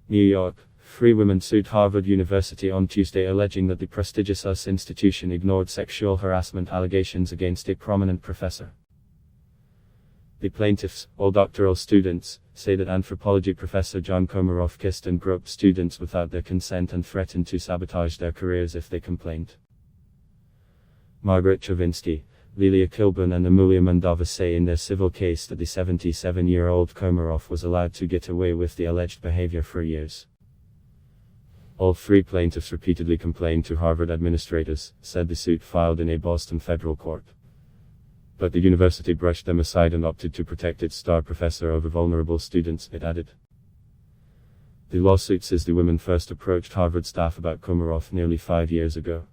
New York. Three women sued Harvard University on Tuesday alleging that the prestigious US institution ignored sexual harassment allegations against a prominent professor. The plaintiffs, all doctoral students, say that anthropology professor John Komaroff kissed and groped students without their consent and threatened to sabotage their careers if they complained. Margaret Chavinsky, Lilia Kilburn and Amelia Mandava say in their civil case that the 77-year-old Komaroff was allowed to get away with the alleged behavior for years. All three plaintiffs repeatedly complained to Harvard administrators, said the suit filed in a Boston federal court. But the university brushed them aside and opted to protect its star professor over vulnerable students, it added. The lawsuit says the women first approached Harvard staff about Komaroff nearly 5 years ago.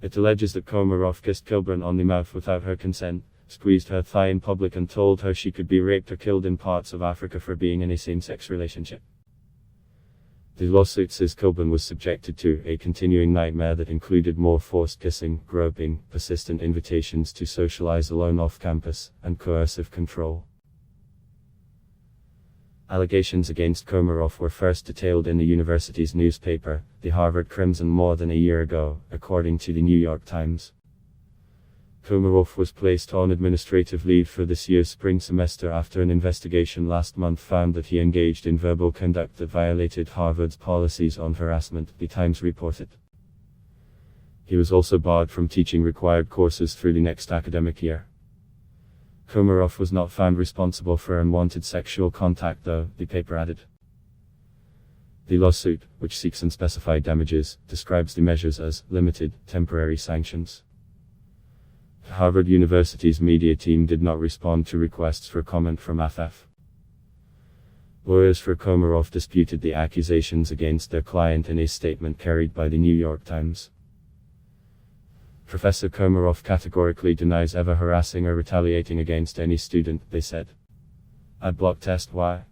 It alleges that Komaroff kissed Kilburn on the mouth without her consent, squeezed her thigh in public and told her she could be raped or killed in parts of Africa for being in a same-sex relationship. The lawsuit says Kilburn was subjected to a continuing nightmare that included more forced kissing, groping, persistent invitations to socialize alone off campus, and coercive control. Allegations against Komaroff were first detailed in the university's newspaper, the Harvard Crimson, more than a year ago, according to the New York Times. Komaroff was placed on administrative leave for this year's spring semester after an investigation last month found that he engaged in verbal conduct that violated Harvard's policies on harassment, the Times reported. He was also barred from teaching required courses through the next academic year. Komaroff was not found responsible for unwanted sexual contact though, the paper added. The lawsuit, which seeks unspecified damages, describes the measures as limited, temporary sanctions. Harvard University's media team did not respond to requests for comment from AFF. Lawyers for Komaroff disputed the accusations against their client in a statement carried by the New York Times. Professor Komaroff categorically denies ever harassing or retaliating against any student, they said. Adblock test why.